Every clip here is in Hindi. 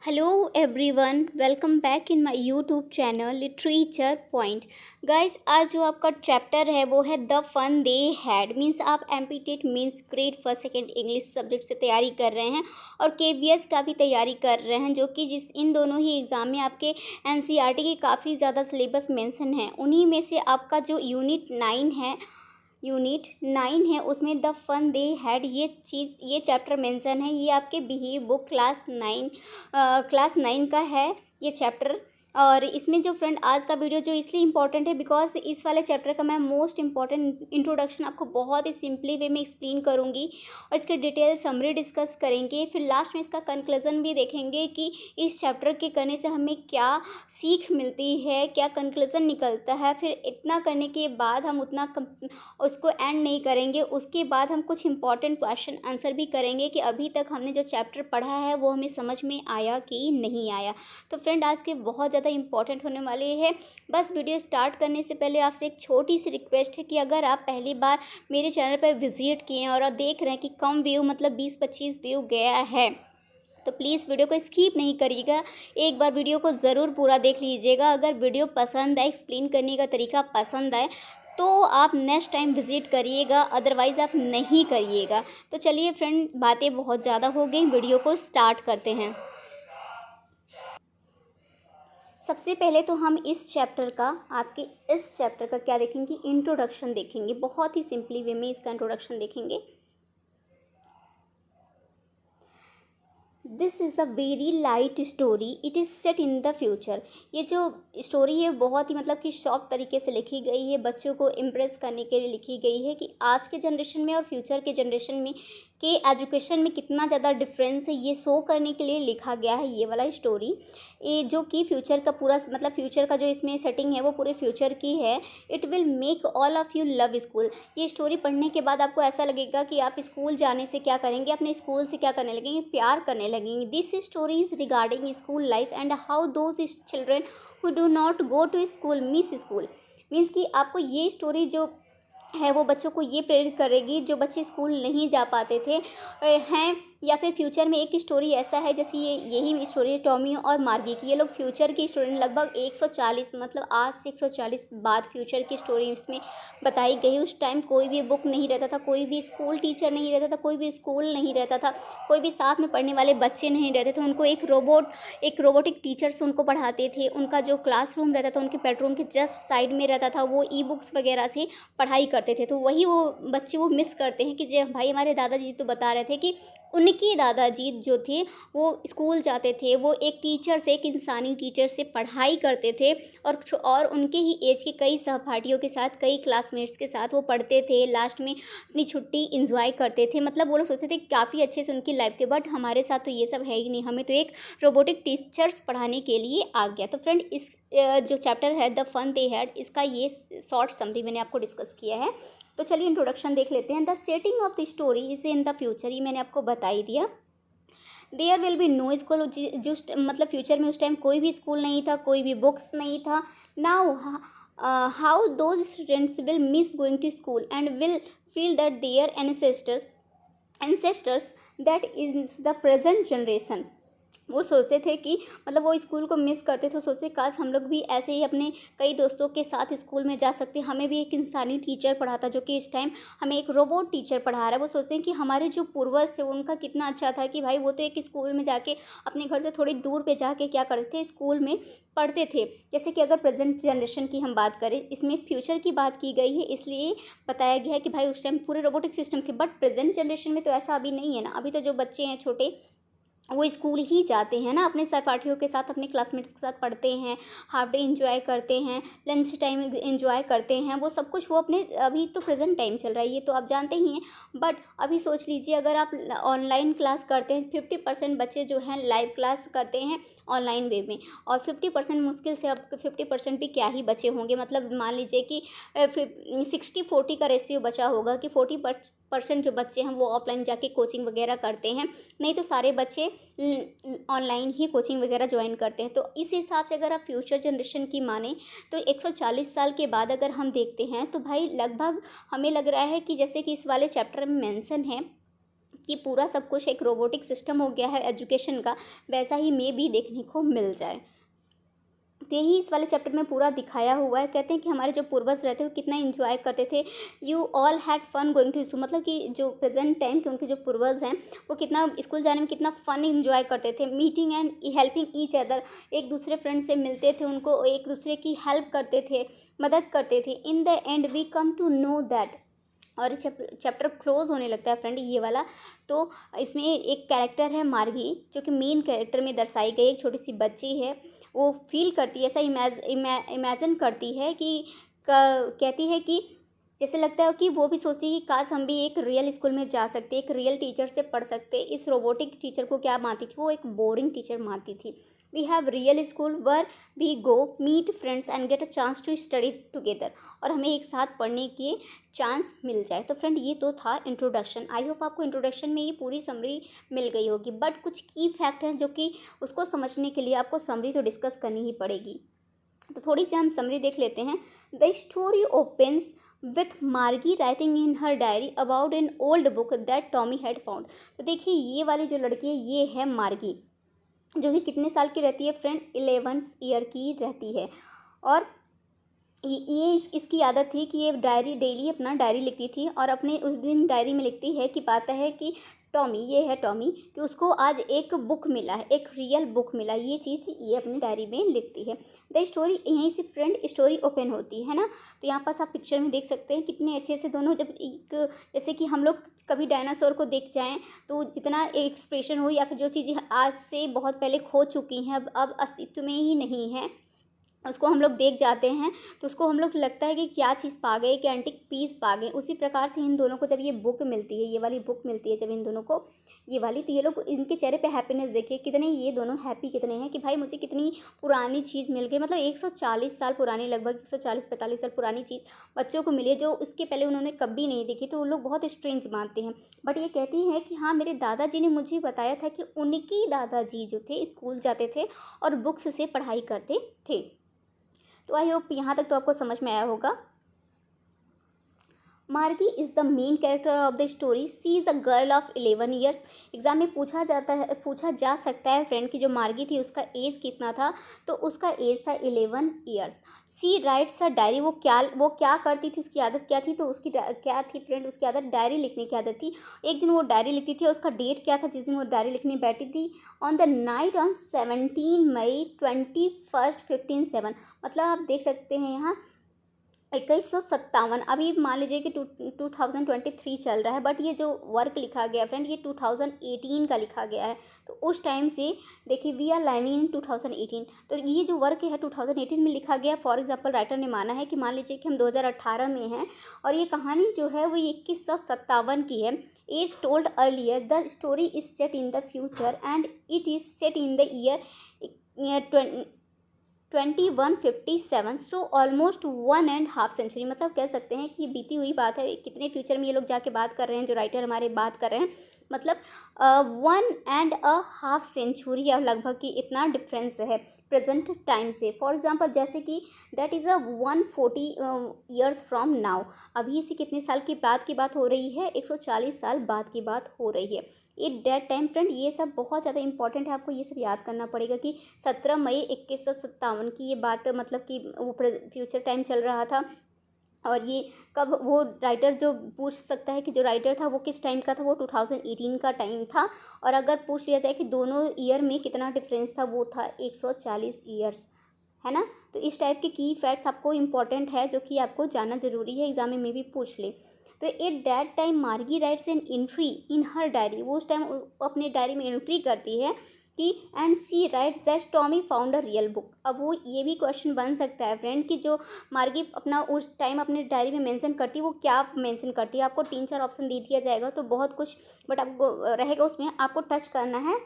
Hello everyone, welcome back in my YouTube channel Literature Point. Guys आज जो आपका चैप्टर है वो है the fun they had. Means आप MPTET means grade first second English subject से तैयारी कर रहे हैं और केवीएस का भी तैयारी कर रहे हैं, जो कि इन दोनों ही एग्ज़ाम में आपके एनसीईआरटी के काफ़ी ज़्यादा सिलेबस मेंशन है। उन्हीं में से आपका जो यूनिट 9 है उसमें द फन दे हैड ये चैप्टर मेंशन है। ये आपके बिहेव बुक क्लास 9 का है ये चैप्टर। और इसमें जो फ्रेंड आज का वीडियो जो इसलिए इम्पॉर्टेंट है बिकॉज इस वाले चैप्टर का मैं मोस्ट इम्पॉर्टेंट इंट्रोडक्शन आपको बहुत ही सिंपली वे में एक्सप्लेन करूँगी और इसके डिटेल समरी डिस्कस करेंगे। फिर लास्ट में इसका कंक्लूजन भी देखेंगे कि इस चैप्टर के करने से हमें क्या सीख मिलती है, क्या कंक्लूजन निकलता है। फिर इतना करने के बाद हम उसको एंड नहीं करेंगे, उसके बाद हम कुछ इंपॉर्टेंट क्वेश्चन आंसर भी करेंगे कि अभी तक हमने जो चैप्टर पढ़ा है वो हमें समझ में आया कि नहीं आया। तो फ्रेंड आज के बहुत ज़्यादा इंपॉर्टेंट होने वाले हैं। बस वीडियो स्टार्ट करने से पहले आपसे एक छोटी सी रिक्वेस्ट है कि अगर आप पहली बार मेरे चैनल पर विजिट किए हैं और आप देख रहे हैं कि कम व्यू मतलब 20-25 व्यू गया है तो प्लीज़ वीडियो को स्किप नहीं करिएगा, एक बार वीडियो को ज़रूर पूरा देख लीजिएगा। अगर वीडियो पसंद आए, एक्सप्लेन करने का तरीका पसंद आए तो आप नेक्स्ट टाइम विज़िट करिएगा, अदरवाइज़ आप नहीं करिएगा। तो चलिए फ्रेंड, बातें बहुत ज़्यादा हो गई, वीडियो को स्टार्ट करते हैं। सबसे पहले तो हम इस चैप्टर का क्या देखेंगे, इंट्रोडक्शन देखेंगे। बहुत ही सिंपली वे में इसका इंट्रोडक्शन देखेंगे। This is a very light story, it is set in the future. ये जो स्टोरी है बहुत ही मतलब कि सॉफ्ट तरीके से लिखी गई है, बच्चों को इम्प्रेस करने के लिए लिखी गई है कि आज के जनरेशन में और फ्यूचर के जनरेशन में के एजुकेशन में कितना ज़्यादा डिफरेंस है, ये शो करने के लिए लिखा गया है ये वाला स्टोरी। ये जो कि फ्यूचर का पूरा मतलब फ्यूचर का जो इसमें सेटिंग है वो पूरे फ्यूचर की है। It will make all of you love school. ये स्टोरी पढ़ने के बाद आपको ऐसा लगेगा कि आप स्कूल जाने से क्या करेंगे, अपने स्कूल से क्या करने लगेंगे, प्यार करने लगेंगे। This story is regarding school life and how those children who do not go to school miss school. Means कि आपको ये स्टोरी जो है वो बच्चों को ये प्रेरित करेगी जो बच्चे स्कूल नहीं जा पाते थे हैं, या फिर फ्यूचर में एक स्टोरी ऐसा है जैसे यही स्टोरी है टॉमी और मार्गी की। ये लोग फ्यूचर की स्टोरी लगभग 140 मतलब आज से 140 बाद फ्यूचर की स्टोरी इसमें बताई गई। उस टाइम कोई भी बुक नहीं रहता था, कोई भी स्कूल टीचर नहीं रहता था, कोई भी स्कूल नहीं रहता था, कोई भी साथ में पढ़ने वाले बच्चे नहीं रहते थे। उनको एक रोबोटिक टीचर्स उनको पढ़ाते थे। उनका जो क्लासरूम रहता था उनके बेडरूम के जस्ट साइड में रहता था, वो ई बुक्स वगैरह से पढ़ाई करते थे। तो वही वो बच्चे वो मिस करते हैं कि जो भाई हमारे दादाजी तो बता रहे थे कि उनके दादाजी जो थे वो स्कूल जाते थे, वो एक टीचर से, एक इंसानी टीचर से पढ़ाई करते थे और उनके ही एज के कई सहपाठियों के साथ, कई क्लासमेट्स के साथ वो पढ़ते थे। लास्ट में अपनी छुट्टी इंजॉय करते थे। मतलब वो लोग सोचते थे काफ़ी अच्छे से उनकी लाइफ थी। बट हमारे साथ तो ये सब है ही नहीं, हमें तो एक रोबोटिक टीचर्स पढ़ाने के लिए आ गया। तो फ्रेंड इस जो चैप्टर है द फन दे हैड, इसका ये शॉर्ट समरी मैंने आपको डिस्कस किया है। तो चलिए इंट्रोडक्शन देख लेते हैं। The setting of the story is in the future, ये मैंने आपको बता ही दिया। There will be no school, जो मतलब फ्यूचर में उस टाइम कोई भी स्कूल नहीं था, कोई भी बुक्स नहीं था। Now how those students will miss going to school and will feel that their ancestors that is the present generation। वो सोचते थे कि मतलब वो स्कूल को मिस करते थे, सोचते काश हम लोग भी ऐसे ही अपने कई दोस्तों के साथ स्कूल में जा सकते, हमें भी एक इंसानी टीचर पढ़ाता, जो कि इस टाइम हमें एक रोबोट टीचर पढ़ा रहा है। वो सोचते हैं कि हमारे जो पूर्वज थे उनका कितना अच्छा था कि भाई वो तो एक स्कूल में जाके अपने घर से थोड़ी दूर पे जाके क्या करते थे, स्कूल में पढ़ते थे। जैसे कि अगर प्रेजेंट जनरेशन की हम बात करें, इसमें फ्यूचर की बात की गई है, इसलिए बताया गया है कि भाई उस टाइम पूरे रोबोटिक सिस्टम थे। बट प्रेजेंट जनरेशन में तो ऐसा अभी नहीं है ना। अभी तो जो बच्चे हैं छोटे वो स्कूल ही जाते हैं ना, अपने सहपाठियों के साथ, अपने क्लासमेट्स के साथ पढ़ते हैं, हाफ डे इंजॉय करते हैं, लंच टाइम इंजॉय करते हैं, वो सब कुछ वो अपने अभी तो प्रेजेंट टाइम चल रहा है ये तो आप जानते ही हैं। बट अभी सोच लीजिए अगर आप ऑनलाइन क्लास करते हैं, 50% बच्चे जो हैं लाइव क्लास करते हैं ऑनलाइन वे में, और 50% मुश्किल से अब 50% भी क्या ही बचे होंगे। मतलब मान लीजिए कि 60-40 का रेशियो बचा होगा कि 40% जो बच्चे हैं वो ऑफलाइन जाके कोचिंग वगैरह करते हैं, नहीं तो सारे बच्चे ऑनलाइन ही कोचिंग वगैरह ज्वाइन करते हैं। तो इस हिसाब से अगर आप फ्यूचर जनरेशन की माने तो 140 साल के बाद अगर हम देखते हैं तो भाई लगभग हमें लग रहा है कि जैसे कि इस वाले चैप्टर में मेंशन है कि पूरा सब कुछ एक रोबोटिक सिस्टम हो गया है एजुकेशन का, वैसा ही मे भी देखने को मिल जाए। तो यही इस वाले चैप्टर में पूरा दिखाया हुआ है। कहते हैं कि हमारे जो पूर्वज रहते वो कितना एंजॉय करते थे। You all had fun going to school, मतलब कि जो प्रेजेंट टाइम के उनके जो पूर्वज हैं वो कितना स्कूल जाने में कितना फ़न एंजॉय करते थे। Meeting and helping each other, एक दूसरे फ्रेंड से मिलते थे, उनको एक दूसरे की हेल्प करते थे, मदद करते थे। In the end we come to know that, और चैप्टर क्लोज होने लगता है फ्रेंड ये वाला। तो इसमें एक कैरेक्टर है मार्गी, जो कि मेन कैरेक्टर में दर्शाई गई एक छोटी सी बच्ची है। वो फील करती है, ऐसा इमेजिन करती है कि कहती है कि जैसे लगता है कि वो भी सोचती है कि काश हम भी एक रियल स्कूल में जा सकते, एक रियल टीचर से पढ़ सकते। इस रोबोटिक टीचर को क्या मानती थी, वो एक बोरिंग टीचर मानती थी। We have real school where we go meet friends and get a chance to study together, और हमें एक साथ पढ़ने की चांस मिल जाए। तो फ्रेंड ये तो था इंट्रोडक्शन। आई होप आपको इंट्रोडक्शन में ये पूरी समरी मिल गई होगी, बट कुछ की फैक्ट हैं जो कि उसको समझने के लिए आपको समरी तो डिस्कस करनी ही पड़ेगी। तो थोड़ी सी हम समरी देख लेते हैं। द स्टोरी ओपन्स विथ मार्गी writing in her diary about an old book that Tommy had found. तो देखिए ये वाली जो लड़की है ये है मार्गी, जो कि कितने साल की रहती है फ्रेंड, 11 ईयर की रहती है। और इसकी आदत थी कि ये डायरी डेली अपना डायरी लिखती थी, और अपने उस दिन डायरी में लिखती है कि पाता है कि टॉमी, ये है टॉमी, कि उसको आज एक बुक मिला है, एक रियल बुक मिला, ये चीज़ ये अपनी डायरी में लिखती है। द स्टोरी, यहीं से फ्रेंड स्टोरी ओपन होती है ना। तो यहाँ पास आप पिक्चर में देख सकते हैं कितने अच्छे से दोनों, जब एक जैसे कि हम लोग कभी डायनासोर को देख जाएं तो जितना एक्सप्रेशन हो, या फिर जो चीज़ें आज से बहुत पहले खो चुकी हैं, अब अस्तित्व में ही नहीं है, उसको हम लोग देख जाते हैं तो उसको हम लोग लगता है कि क्या चीज़ पा गए, कि एंटिक पीस पा गए। उसी प्रकार से इन दोनों को जब ये बुक मिलती है, ये वाली बुक मिलती है जब इन दोनों को, ये वाली, तो ये लोग इनके चेहरे पे हैप्पीनेस देखिए कितने, ये दोनों हैप्पी कितने हैं कि भाई मुझे कितनी पुरानी चीज़ मिल गई। मतलब 140 साल पुरानी, लगभग 140-45 साल पुरानी चीज़ बच्चों को मिली है, जो इसके पहले उन्होंने कभी नहीं देखी। तो वो लोग बहुत स्ट्रेंज मानते हैं, बट ये कहती हैं कि हाँ, मेरे दादाजी ने मुझे बताया था कि उनकी दादाजी जो थे स्कूल जाते थे और बुक्स से पढ़ाई करते थे। तो आई होप यहाँ तक तो आपको समझ में आया होगा। Margie is the main character of the story. She is a girl of 11 years. Exam में पूछा जा सकता है फ्रेंड कि जो मार्गी थी उसका एज कितना था, तो उसका एज था 11 years. She writes a diary, वो क्या करती थी, उसकी आदत क्या थी, तो उसकी क्या थी फ्रेंड, उसकी आदत डायरी लिखने की आदत थी। एक दिन वो डायरी लिखती थी, उसका डेट क्या था जिस दिन वो डायरी लिखने बैठी थी, ऑन द नाइट ऑन 17 मई 21 मतलब आप देख सकते हैं यहाँ 2157। अभी मान लीजिए कि 2023 चल रहा है, बट ये जो वर्क लिखा गया फ्रेंड ये 2018 का लिखा गया है। तो उस टाइम से देखिए वी आर लाइविंग इन 2018, तो ये जो वर्क है 2018 में लिखा गया। फॉर एग्जांपल राइटर ने माना है कि मान लीजिए कि हम 2018 में हैं, और ये कहानी जो है वो 2157 की है। As told earlier, the story is set in the future and it is set in the year 2157, so almost 1.5 century. मतलब कह सकते हैं कि ये बीती हुई बात है, कितने फ्यूचर में ये लोग जाके बात कर रहे हैं, जो राइटर हमारे बात कर रहे हैं, मतलब 1.5 सेंचुरी या लगभग की इतना डिफरेंस है प्रेजेंट टाइम से। फॉर एग्जांपल जैसे कि that is 140 years from now, अभी से कितने साल की बात हो रही है, 140 साल बाद की बात हो रही है। एट दैट टाइम फ्रेंड, ये सब बहुत ज़्यादा इंपॉर्टेंट है, आपको ये सब याद करना पड़ेगा कि 17 मई 2157 की ये बात, मतलब कि वो फ्यूचर टाइम चल रहा था। और ये कब, वो राइटर जो पूछ सकता है कि जो राइटर था वो किस टाइम का था, वो 2018 का टाइम था। और अगर पूछ लिया जाए कि दोनों ईयर में कितना डिफरेंस था, वो था 140 ईयर्स, है ना। तो इस टाइप के की फैक्ट्स आपको इंपॉर्टेंट है, जो कि आपको जानना ज़रूरी है, एग्जाम में भी पूछ ले। तो एट दैट टाइम मार्गी rights an entry in her diary, वो उस टाइम अपने डायरी में एंट्री करती है कि and she writes that Tommy found a real book. अब वो ये भी क्वेश्चन बन सकता है फ्रेंड कि जो मार्गी अपना उस टाइम अपने डायरी में मेंशन करती है, वो क्या मेंशन करती है। आपको 3-4 ऑप्शन दे दिया जाएगा तो बहुत कुछ, बट आपको रहेगा उसमें आपको टच करना है।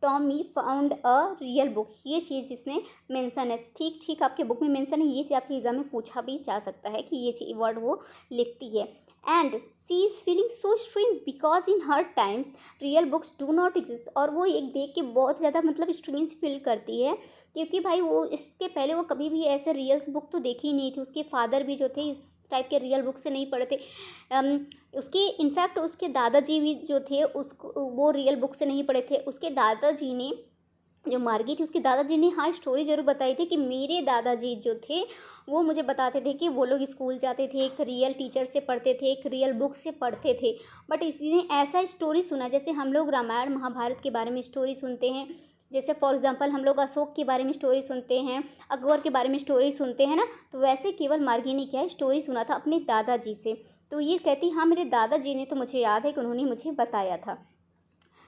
Tommy found a real book, ये चीज़ इसमें मेंशन है, ठीक आपके बुक में मेंशन है, ये चीज़ आपके एग्जाम में पूछा भी जा सकता है कि ये वर्ड वो लिखती है। And she is feeling so strange because in her times real books do not exist. और वो एक देख के बहुत ज़्यादा मतलब स्ट्रेंज फील करती है, क्योंकि भाई वो इसके पहले वो कभी भी ऐसे रियल्स बुक तो देखी ही नहीं थी। उसके फादर भी जो थे इस टाइप के रियल बुक से नहीं पढ़े थे। उसके इनफैक्ट उसके दादाजी भी जो थे उसको वो रियल बुक से नहीं पढ़े थे। उसके दादाजी ने, जो मार्गी थी उसके दादाजी ने हाँ स्टोरी ज़रूर बताई थी कि मेरे दादाजी जो थे वो मुझे बताते थे कि वो लोग स्कूल जाते थे, एक रियल टीचर से पढ़ते थे, एक रियल बुक से पढ़ते थे। बट इसने ऐसा स्टोरी सुना जैसे हम लोग रामायण महाभारत के बारे में स्टोरी सुनते हैं, जैसे फॉर एग्जांपल हम लोग अशोक के बारे में स्टोरी सुनते हैं, अकबर के बारे में स्टोरी सुनते हैं ना, तो वैसे केवल मार्गी ने क्या है स्टोरी सुना था अपने दादाजी से। तो ये कहती हाँ मेरे दादाजी ने, तो मुझे याद है कि उन्होंने मुझे बताया था।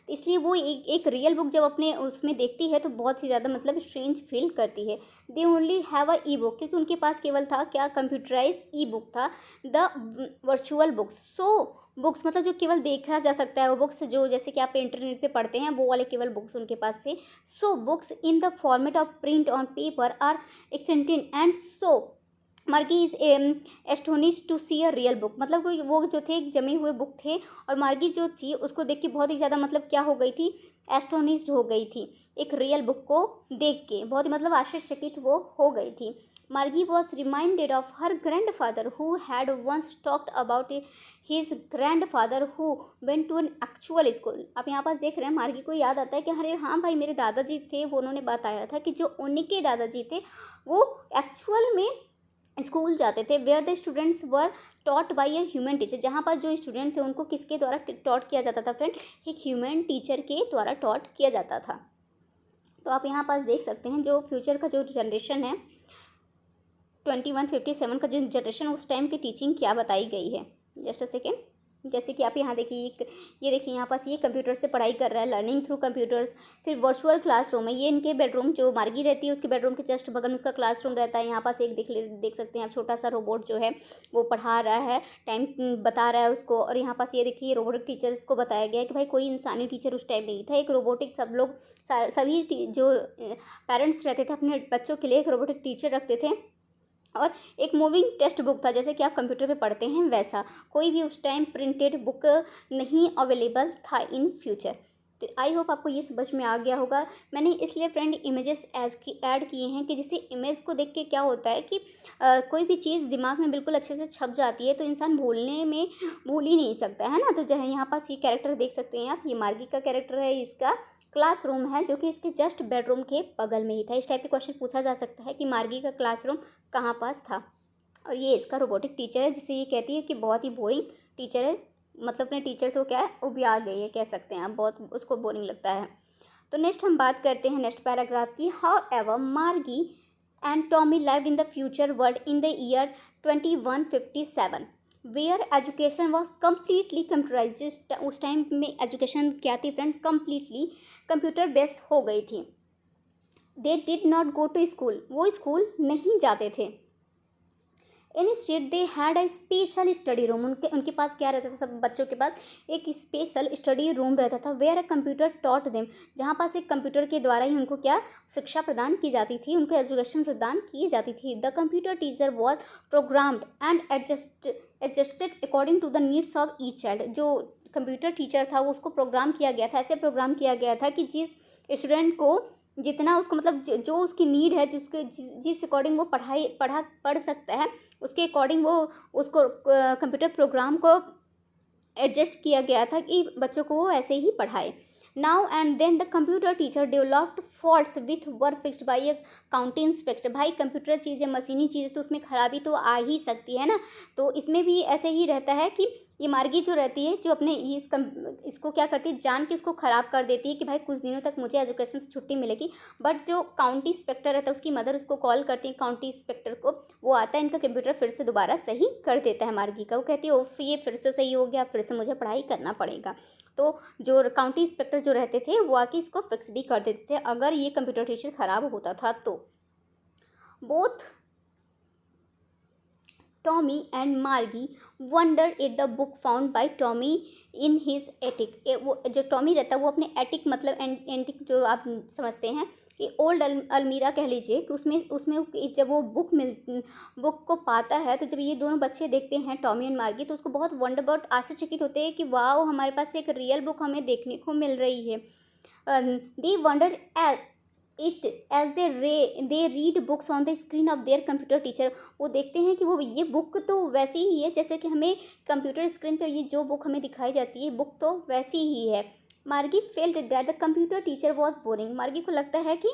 इसलिए वो एक रियल बुक जब अपने उसमें देखती है तो बहुत ही ज़्यादा मतलब स्ट्रेंज फील करती है। They only have a E book, क्योंकि उनके पास केवल था क्या, कंप्यूटराइज ई बुक था, the virtual books. So books मतलब जो केवल देखा जा सकता है वो बुक्स, जो जैसे कि आप इंटरनेट पे पढ़ते हैं वो वाले केवल बुक्स उनके पास थे। So books in the format of print on paper are extended and so Margie is astonish to see a real book, मतलब कोई वो जो थे जमे हुए बुक थे और मार्गी जो थी उसको देख के बहुत ही ज़्यादा मतलब क्या हो गई थी, एस्टोनिश्ड हो गई थी, एक रियल बुक को देख के बहुत ही मतलब आश्चर्यचकित वो हो गई थी। Margie was reminded of her grandfather who had once talked about his grandfather who went to an actual school. आप यहाँ पास देख रहे हैं मार्गी को याद आता है कि अरे हाँ भाई मेरे दादाजी थे, वो उन्होंने बताया था कि जो उनके दादाजी थे वो एक्चुअल में स्कूल जाते थे, where the students were taught by a human teacher, जहाँ पर जो स्टूडेंट थे उनको किसके द्वारा टॉट किया जाता था फ्रेंड, एक ह्यूमन टीचर के द्वारा टॉट किया जाता था। तो आप यहाँ पास देख सकते हैं जो फ्यूचर का जो जनरेशन है 2157 का जो जनरेशन उस टाइम की टीचिंग क्या बताई गई है। जस्ट अ सेकेंड, जैसे कि आप यहाँ देखिए ये देखिए यहाँ पास ये कंप्यूटर से पढ़ाई कर रहा है, लर्निंग थ्रू कंप्यूटर्स। फिर वर्चुअल क्लासरूम है, ये इनके बेडरूम जो मार्गी रहती है उसके बेडरूम के जस्ट बगल में उसका क्लासरूम रहता है। यहाँ पास एक देख सकते हैं आप, छोटा सा रोबोट जो है वो पढ़ा रहा है, टाइम बता रहा है उसको। और यहाँ पास ये देखिए रोबोटिक टीचर इसको बताया गया है कि भाई कोई इंसानी टीचर उस टाइम नहीं था, एक रोबोटिक, सब लोग सभी जो पेरेंट्स रहते थे अपने बच्चों के लिए एक रोबोटिक टीचर रखते थे। और एक मूविंग टेक्स्ट बुक था, जैसे कि आप कंप्यूटर पे पढ़ते हैं वैसा, कोई भी उस टाइम प्रिंटेड बुक नहीं अवेलेबल था इन फ्यूचर। तो आई होप आपको ये समझ में आ गया होगा। मैंने इसलिए फ्रेंड इमेजेस ऐड किए हैं कि जिससे इमेज को देख के क्या होता है कि कोई भी चीज़ दिमाग में बिल्कुल अच्छे से छप जाती है तो इंसान भूलने में भूल ही नहीं सकता है ना। तो जो है यहाँ पास ये कैरेक्टर देख सकते हैं आप, ये मार्गी का कैरेक्टर है, इसका क्लासरूम है जो कि इसके जस्ट बेडरूम के बगल में ही था। इस टाइप के क्वेश्चन पूछा जा सकता है कि मार्गी का क्लासरूम कहाँ पास था। और ये इसका रोबोटिक टीचर है जिसे ये कहती है कि बहुत ही बोरिंग टीचर है, मतलब अपने टीचर से वो क्या है उबिया गई है, कह सकते हैं आप, बहुत उसको बोरिंग लगता है। तो नेक्स्ट हम बात करते हैं नेक्स्ट पैराग्राफ की। However Margie and Tommy lived in the future world in the year 2157 where education was completely computerise. उस टाइम में एजुकेशन क्या थी फ्रेंड, कम्प्लीटली कंप्यूटर बेस्ड हो गई थी। They did not go to school, वो स्कूल नहीं जाते थे। Instead they had a special study room, उनके पास क्या रहता था, सब बच्चों के पास एक स्पेशल स्टडी रूम रहता था। Where a computer taught them, जहाँ पास एक कंप्यूटर के द्वारा ही उनको क्या शिक्षा प्रदान की जाती थी, उनको एजुकेशन प्रदान की जाती थी। The computer teacher was programmed and adjusted according to the needs of each child. जो कंप्यूटर टीचर था वो उसको प्रोग्राम किया गया था, ऐसे प्रोग्राम किया गया था कि जिस स्टूडेंट को जितना उसको मतलब जो उसकी नीड है, जिस अकॉर्डिंग वो पढ़ सकता है, उसके अकॉर्डिंग वो उसको कंप्यूटर प्रोग्राम को एडजस्ट किया गया था कि बच्चों को वो ऐसे ही पढ़ाए। Now and then the computer teacher developed faults with were fixed by a counting inspector. भाई कंप्यूटर चीज़ है, मशीनी चीज़, तो उसमें खराबी तो आ ही सकती है ना। तो इसमें भी ऐसे ही रहता है कि ये मार्गी जो रहती है, जो अपने इसको क्या करती है, जान के उसको ख़राब कर देती है कि भाई कुछ दिनों तक मुझे एजुकेशन से छुट्टी मिलेगी। बट जो काउंटी इंस्पेक्टर रहता है उसकी मदर उसको कॉल करती है काउंटी इंस्पेक्टर को, वो आता है, इनका कंप्यूटर फिर से दोबारा सही कर देता है मार्गी का। वो कहती है ओफ ये फिर से सही हो गया, फिर से मुझे पढ़ाई करना पड़ेगा। तो जो काउंटी इंस्पेक्टर जो रहते थे वो आके इसको फिक्स भी कर देते थे अगर ये कंप्यूटर टीचर ख़राब होता था तो। बोथ टॉमी एंड मार्गी wonder at the book found by Tommy in his attic. वो जो टॉमी रहता है वो अपने एटिक मतलब एंटिक जो आप समझते हैं कि ओल्ड अलमीरा कह लीजिए, कि उसमें जब वो बुक को पाता है तो जब ये दोनों बच्चे देखते हैं टॉमी एंड मार्गी तो उसको बहुत वंडर बहुत आश्चर्यचकित होते हैं कि वाह हमारे पास एक रियल बुक हमें देखने को मिल रही है। They wonder it as they read books on the screen of their computer teacher. वो देखते हैं कि वो ये बुक तो वैसी ही है जैसे कि हमें कंप्यूटर स्क्रीन पे ये जो बुक हमें दिखाई जाती है बुक तो वैसी ही है। मार्गी felt that the computer teacher was boring. मार्गी को लगता है कि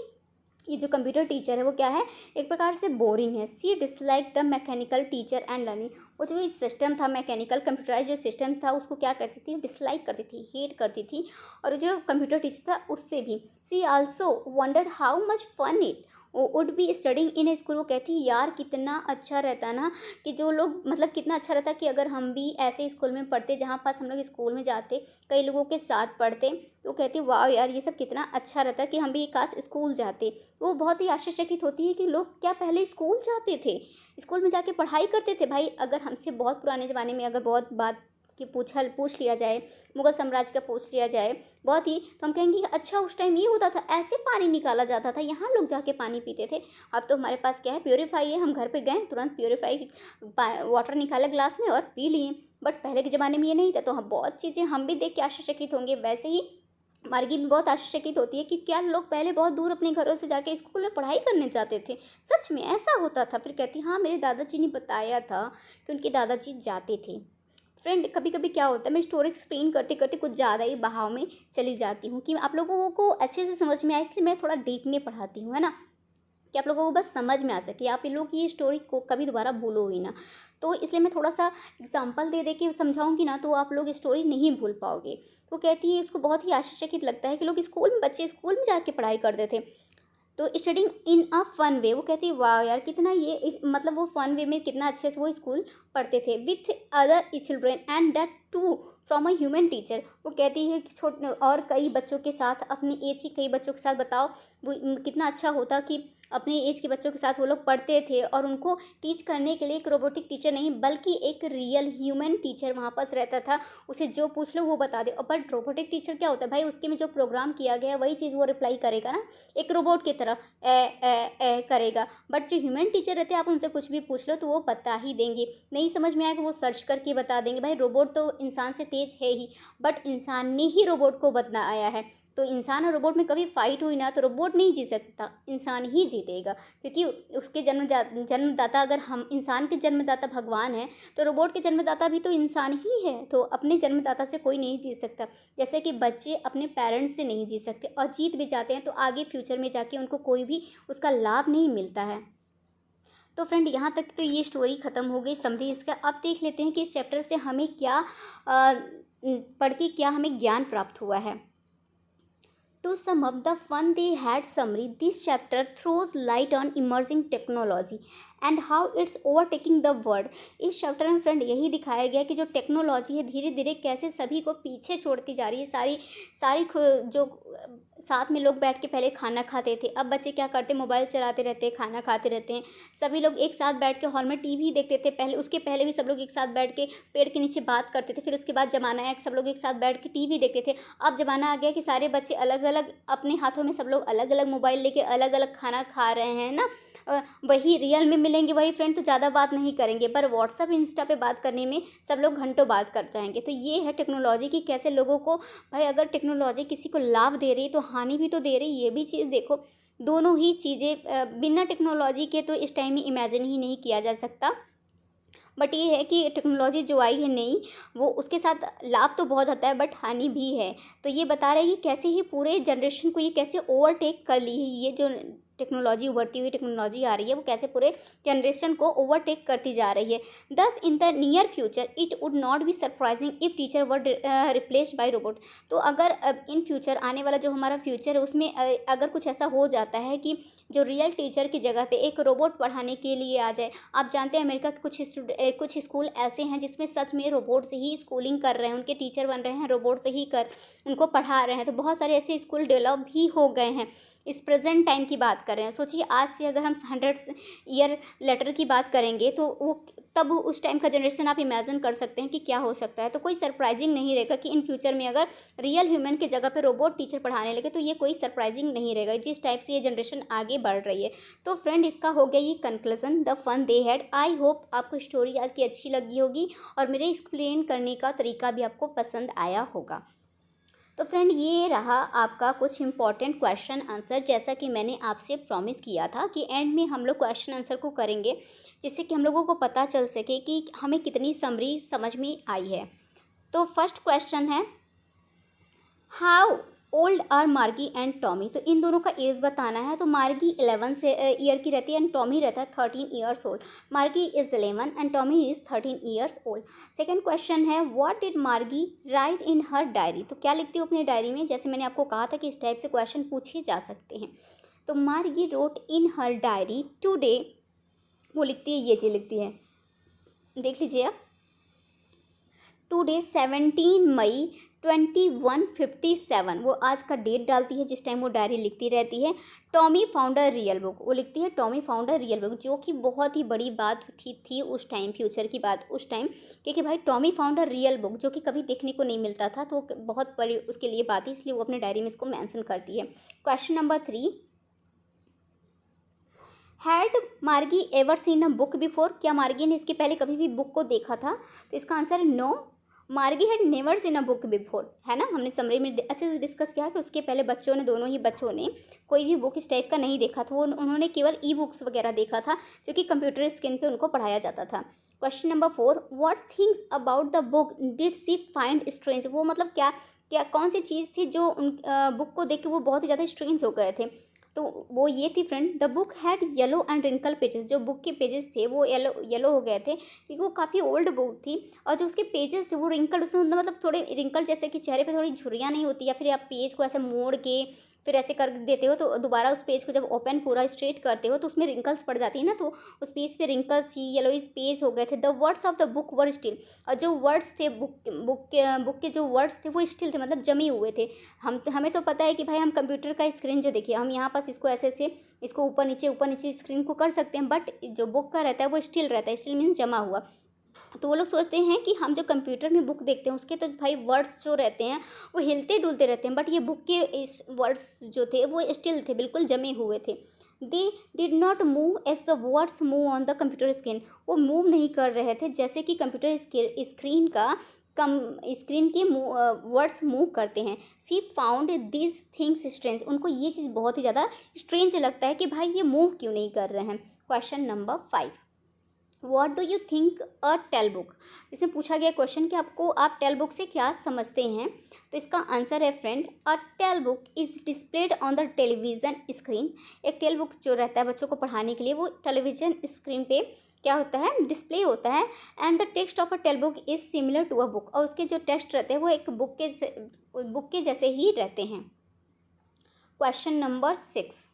ये जो कंप्यूटर टीचर है वो क्या है, एक प्रकार से बोरिंग है। She dislike the mechanical teacher and learning. वो जो सिस्टम था, मैकेनिकल कंप्यूटराइज जो सिस्टम था, उसको क्या करती थी, डिसलाइक करती थी, हेट करती थी। और जो कंप्यूटर टीचर था उससे भी। She also wondered how much fun it would be studying in a school. वो कहती है यार कितना अच्छा रहता ना, कि जो लोग मतलब कितना अच्छा रहता कि अगर हम भी ऐसे स्कूल में पढ़ते जहाँ पास हम लोग स्कूल में जाते, कई लोगों के साथ पढ़ते। तो कहती वाह यार ये सब कितना अच्छा रहता कि हम भी काश स्कूल जाते। वो बहुत ही आश्चर्यचकित होती है कि लोग क्या पहले स्कूल जाते थे, स्कूल में जाके पढ़ाई करते थे। भाई अगर हमसे बहुत पुराने ज़माने में अगर बहुत बात कि पूछ लिया जाए, मुगल साम्राज्य का पूछ लिया जाए बहुत ही, तो हम कहेंगे कि अच्छा उस टाइम ये होता था, ऐसे पानी निकाला जाता था, यहाँ लोग जाके पानी पीते थे। अब तो हमारे पास क्या है, प्योरीफाई है, हम घर पे गए तुरंत प्योरीफाई वाटर निकाला ग्लास में और पी लिए। बट पहले के ज़माने में ये नहीं था। तो हम बहुत चीज़ें हम भी देख के आश्चर्यचकित होंगे। वैसे ही मार्गी भी बहुत आश्चर्यचकित होती है कि क्या लोग पहले बहुत दूर अपने घरों से जाके स्कूल में पढ़ाई करने जाते थे, सच में ऐसा होता था। फिर कहती हाँ मेरे दादाजी ने बताया था कि उनके दादाजी जाते थे। फ्रेंड कभी कभी क्या होता है, मैं स्टोरी एक्सप्लेन करते करते कुछ ज़्यादा ही बहाव में चली जाती हूँ कि आप लोगों को अच्छे से समझ में आए, इसलिए मैं थोड़ा डीप में पढ़ाती हूँ, है ना, कि आप लोगों को बस समझ में आ सके, आप ये लोग ये स्टोरी को कभी दोबारा भूलो ही ना। तो इसलिए मैं थोड़ा सा एग्जांपल दे दे के समझाऊंगी ना, तो आप लोग स्टोरी नहीं भूल पाओगे। तो कहती है इसको बहुत ही आश्चर्यचकित लगता है कि लोग स्कूल में, बच्चे स्कूल में जाके पढ़ाई करते थे, तो studying in a fun way. वो कहती है वाह यार कितना ये मतलब वो फन वे में कितना अच्छे से वो स्कूल पढ़ते थे with other children and that too from a human teacher. वो कहती है कि छोटे और कई बच्चों के साथ, अपने एज के कई बच्चों के साथ, बताओ वो कितना अच्छा होता कि अपने एज के बच्चों के साथ वो लोग पढ़ते थे और उनको टीच करने के लिए एक रोबोटिक टीचर नहीं बल्कि एक रियल ह्यूमन टीचर वहाँ पास रहता था। उसे जो पूछ लो वो बता दे। और बट रोबोटिक टीचर क्या होता है भाई, उसके में जो प्रोग्राम किया गया है वही चीज़ वो रिप्लाई करेगा ना, एक रोबोट की तरह ए करेगा। बट जो ह्यूमन टीचर रहते हैं आप उनसे कुछ भी पूछ लो तो वो बता ही देंगे। नहीं समझ में आएगा वो सर्च करके बता देंगे। भाई रोबोट तो इंसान से तेज है ही, बट इंसान ने ही रोबोट को बनाया है। तो इंसान और रोबोट में कभी फाइट हुई ना तो रोबोट नहीं जीत सकता, इंसान ही जीतेगा। क्योंकि उसके जन्मदाता, अगर हम इंसान के जन्मदाता भगवान है तो रोबोट के जन्मदाता भी तो इंसान ही है। तो अपने जन्मदाता से कोई नहीं जीत सकता। जैसे कि बच्चे अपने पेरेंट्स से नहीं जीत सकते, और जीत भी जाते हैं तो आगे फ्यूचर में जाके उनको कोई भी उसका लाभ नहीं मिलता है। तो फ्रेंड यहाँ तक तो ये स्टोरी ख़त्म हो गई, समझी इसका। अब देख लेते हैं कि इस चैप्टर से हमें क्या पढ़ के क्या हमें ज्ञान प्राप्त हुआ है। To sum up the fun they had summary, this chapter throws light on emerging technology and how it's overtaking the world। इस चैप्टर में फ्रेंड यही दिखाया गया कि जो टेक्नोलॉजी है धीरे धीरे कैसे सभी को पीछे छोड़ती जा रही है। सारी सारी जो साथ में लोग बैठ के पहले खाना खाते थे, अब बच्चे क्या करते, मोबाइल चलाते रहते हैं, खाना खाते रहते हैं। सभी लोग एक साथ बैठ के हॉल में टीवी देखते थे पहले, उसके पहले भी सब लोग एक साथ बैठ के पेड़ के नीचे बात करते थे। फिर उसके बाद ज़माना आया कि सब लोग एक साथ बैठ के टीवी देखते थे। अब ज़माना आ गया कि सारे बच्चे अलग अलग अपने हाथों में, सब लोग अलग अलग मोबाइल लेके अलग अलग खाना खा रहे हैं ना। वही रियल में मिलेंगे वही फ्रेंड तो ज़्यादा बात नहीं करेंगे, पर व्हाट्सअप इंस्टा पे बात करने में सब लोग घंटों बात कर जाएंगे। तो ये है टेक्नोलॉजी की कैसे लोगों को, भाई अगर टेक्नोलॉजी किसी को लाभ दे रही है तो हानि भी तो दे रही है। ये भी चीज़ देखो, दोनों ही चीज़ें बिना टेक्नोलॉजी के तो इस टाइम में इमेजिन ही नहीं किया जा सकता। बट ये है कि टेक्नोलॉजी जो आई है नई, वो उसके साथ लाभ तो बहुत होता है बट हानि भी है। तो ये बता रहे हैं कि कैसे ही पूरे जनरेशन को ये कैसे ओवरटेक कर ली है, ये जो टेक्नोलॉजी, उभरती हुई टेक्नोलॉजी आ रही है वो कैसे पूरे जनरेशन को ओवरटेक करती जा रही है। दस in the near future it would not be surprising if teacher were replaced by robot. तो अगर इन फ्यूचर आने वाला जो हमारा फ्यूचर है उसमें अगर कुछ ऐसा हो जाता है कि जो रियल टीचर की जगह पे एक रोबोट पढ़ाने के लिए आ जाए। आप जानते हैं अमेरिका के कुछ स्कूल ऐसे हैं जिसमें सच में रोबोट से ही स्कूलिंग कर रहे हैं, उनके टीचर बन रहे हैं रोबोट से ही कर उनको पढ़ा रहे हैं। तो बहुत सारे ऐसे स्कूल डेवलप भी हो गए हैं। इस प्रेजेंट टाइम की बात कर रहे हैं, सोचिए आज से अगर हम 100 ईयर लेटर की बात करेंगे तो वो तब उस टाइम का जनरेशन आप इमेजिन कर सकते हैं कि क्या हो सकता है। तो कोई सरप्राइजिंग नहीं रहेगा कि इन फ्यूचर में अगर रियल ह्यूमन की जगह पे रोबोट टीचर पढ़ाने लगे, तो ये कोई सरप्राइजिंग नहीं रहेगा जिस टाइप से ये जनरेशन आगे बढ़ रही है। तो फ्रेंड इसका हो गया ये conclusion, the fun they had. I hope आपको स्टोरी आज की अच्छी लगी होगी और मेरे एक्सप्लेन करने का तरीका भी आपको पसंद आया होगा। तो फ्रेंड ये रहा आपका कुछ इंपॉर्टेंट क्वेश्चन आंसर, जैसा कि मैंने आपसे प्रॉमिस किया था कि एंड में हम लोग क्वेश्चन आंसर को करेंगे, जिससे कि हम लोगों को पता चल सके कि हमें कितनी समरी समझ में आई है। तो फर्स्ट क्वेश्चन है, हाउ ओल्ड आर मार्गी एंड टॉमी। तो इन दोनों का एज बताना है। तो मार्गी 11 से ईयर की रहती है एंड टॉमी रहता है 13 ईयर्स ओल्ड। मार्गी is 11 and Tommy is 13 years old. Second question है, व्हाट डिड मार्गी राइट इन हर डायरी। तो क्या लिखती हो अपनी डायरी में। जैसे मैंने आपको कहा था कि इस टाइप से क्वेश्चन पूछे जा सकते हैं। तो मार्गी wrote in her diary today, वो लिखती है, ये चीज़ लिखती है, देख लीजिए आप, टुडे 17 मई 2157, वो आज का डेट डालती है जिस टाइम वो डायरी लिखती रहती है। Tommy found a real book, वो लिखती है Tommy found a real book, जो कि बहुत ही बड़ी बात थी उस टाइम, फ्यूचर की बात उस टाइम, क्योंकि भाई Tommy found a real book जो कि कभी देखने को नहीं मिलता था, तो बहुत बड़ी उसके लिए बात थी, इसलिए वो अपने डायरी में इसको मैंसन करती है। क्वेश्चन नंबर 3, हैड मार्गी ever seen a book before. क्या मार्गी ने इसके पहले कभी भी बुक को देखा था। तो इसका आंसर है नो, मार्गी had never seen a book before, है ना। हमने समरी में अच्छे से डिस्कस किया कि उसके पहले बच्चों ने, दोनों ही बच्चों ने कोई भी बुक इस टाइप का नहीं देखा था। वो उन्होंने केवल ई बुक्स वगैरह देखा था जो कि कंप्यूटर स्क्रीन पे उनको पढ़ाया जाता था। Question number 4, what things about the book did she find strange. वो मतलब क्या क्या कौन सी चीज़ थी जो उन बुक को देख के वो बहुत ही ज़्यादा स्ट्रेंज हो गए थे। तो वो ये थी friend, the book had yellow and wrinkle pages. जो बुक के पेजेस थे वो येलो हो गए थे क्योंकि वो काफ़ी ओल्ड बुक थी, और जो उसके पेजेस थे वो रिंकल, उसमें मतलब थोड़े रिंकल, जैसे कि चेहरे पे थोड़ी झुर्रियाँ नहीं होती, या फिर आप पेज को ऐसे मोड़ के फिर ऐसे कर देते हो तो दोबारा उस पेज को जब ओपन पूरा स्ट्रेट करते हो तो उसमें रिंकल्स पड़ जाती है ना, तो उस पेज पे रिंकल्स थी, येलोइश पेज हो गए थे। The words of the book were still, और जो वर्ड्स थे बुक के जो वर्ड्स थे वो स्टिल थे, मतलब जमे हुए थे। हमें तो पता है कि भाई हम कंप्यूटर का स्क्रीन जो देखिए, हम यहाँ पास इसको ऐसे ऐसे इसको ऊपर नीचे स्क्रीन को कर सकते हैं, बट जो बुक का रहता है वो स्टिल रहता है, स्टिल मीन्स जमा हुआ। तो वो लोग सोचते हैं कि हम जो कंप्यूटर में बुक देखते हैं उसके तो भाई वर्ड्स जो रहते हैं वो हिलते डुलते रहते हैं, बट ये बुक के इस वर्ड्स जो थे वो स्टिल थे, बिल्कुल जमे हुए थे। They did not move as the words move on the computer screen. वो मूव नहीं कर रहे थे जैसे कि कंप्यूटर स्क्रीन का कम स्क्रीन के वर्ड्स मूव करते हैं। She found this things strange, उनको ये चीज़ बहुत ही ज़्यादा स्ट्रेंज लगता है कि भाई ये मूव क्यों नहीं कर रहे हैं। Question number 5, what do you think a telebook. इसमें पूछा गया क्वेश्चन कि आप टेल बुक से क्या समझते हैं। तो इसका आंसर है friend, a telebook is displayed on the television screen. एक टेल बुक जो रहता है बच्चों को पढ़ाने के लिए, वो टेलीविज़न स्क्रीन पे क्या होता है, डिस्प्ले होता है। And the text of a telebook is similar to a book, और उसके जो टेक्स्ट रहते हैं वो एक बुक के जैसे ही रहते हैं। Question number 6,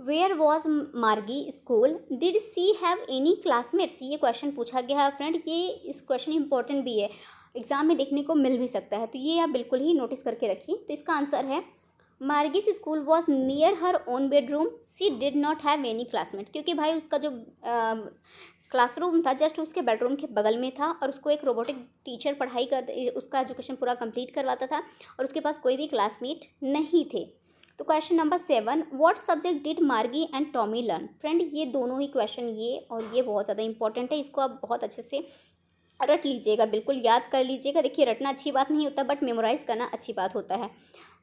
where was Margie school, did she have any classmates. ये क्वेश्चन पूछा गया है फ्रेंड, ये इस क्वेश्चन इंपॉर्टेंट भी है, एग्जाम में देखने को मिल भी सकता है, तो ये आप बिल्कुल ही नोटिस करके रखिए। तो इसका आंसर है, Margie's school was near her own bedroom, she did not have any classmate. क्योंकि भाई उसका जो क्लासरूम था जस्ट उसके बेडरूम के बगल में था, और उसको एक रोबोटिक टीचर पढ़ाई कर उसका एजुकेशन पूरा कंप्लीट करवाता था, और उसके पास कोई भी क्लासमेट नहीं थे। तो question number 7, what subject did मार्गी एंड टॉमी लर्न। फ्रेंड ये दोनों ही क्वेश्चन, ये और ये बहुत ज़्यादा इंपॉर्टेंट है, इसको आप बहुत अच्छे से रट लीजिएगा, बिल्कुल याद कर लीजिएगा। देखिए रटना अच्छी बात नहीं होता, बट मेमोराइज करना अच्छी बात होता है।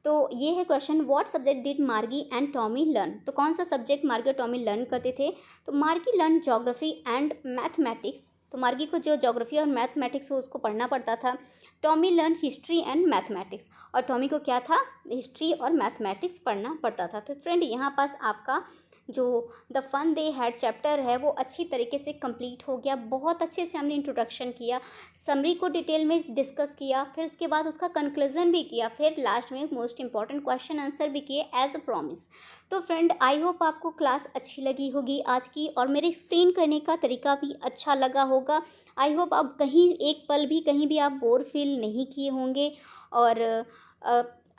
तो ये है क्वेश्चन, व्हाट सब्जेक्ट डिड मार्गी एंड टॉमी लर्न। तो कौन सा सब्जेक्ट मार्गी और टॉमी लर्न करते थे। तो मार्गी लर्न ज्योग्राफी एंड मैथमेटिक्स। तो मार्गी को जो ज्योग्राफी और मैथमेटिक्स हो उसको पढ़ना पड़ता था। Tommy learn history and mathematics, और टॉमी को क्या था, हिस्ट्री और मैथमेटिक्स पढ़ना पड़ता था। तो फ्रेंड यहाँ पास आपका जो the fun they had chapter है वो अच्छी तरीके से कंप्लीट हो गया। बहुत अच्छे से हमने इंट्रोडक्शन किया, समरी को डिटेल में डिस्कस किया, फिर उसके बाद उसका कंक्लूजन भी किया, फिर लास्ट में मोस्ट इंपॉर्टेंट क्वेश्चन आंसर भी किए एज अ प्रॉमिस। तो फ्रेंड आई होप आपको क्लास अच्छी लगी होगी आज की, और मेरे एक्सप्लेन करने का तरीका भी अच्छा लगा होगा। आई होप आप कहीं एक पल भी कहीं भी आप बोर फील नहीं किए होंगे। और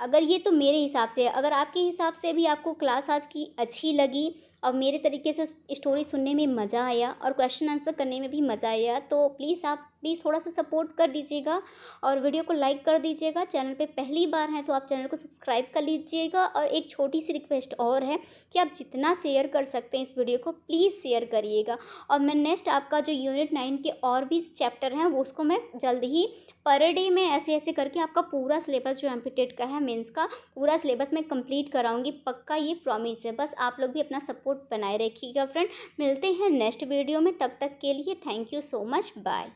अगर ये तो मेरे हिसाब से है, अगर आपके हिसाब से भी आपको क्लास आज की अच्छी लगी और मेरे तरीके से स्टोरी सुनने में मज़ा आया और क्वेश्चन आंसर करने में भी मज़ा आया, तो प्लीज़ आप प्लीज़ थोड़ा सा सपोर्ट कर दीजिएगा और वीडियो को लाइक कर दीजिएगा। चैनल पे पहली बार हैं तो आप चैनल को सब्सक्राइब कर लीजिएगा। और एक छोटी सी रिक्वेस्ट और है कि आप जितना शेयर कर सकते हैं इस वीडियो को प्लीज़ शेयर करिएगा। और मैं नेक्स्ट आपका जो यूनिट 9 के और भी चैप्टर हैं वो उसको मैं जल्द ही पर डे में ऐसे ऐसे करके आपका पूरा सिलेबस जो एमपीटेट का है मेंस का पूरा सिलेबस मैं कंप्लीट कराऊंगी, पक्का ये प्रॉमिस है। बस आप लोग भी अपना सपोर्ट बनाए रखिएगा फ्रेंड। मिलते हैं नेक्स्ट वीडियो में, तब तक के लिए thank you so much, bye.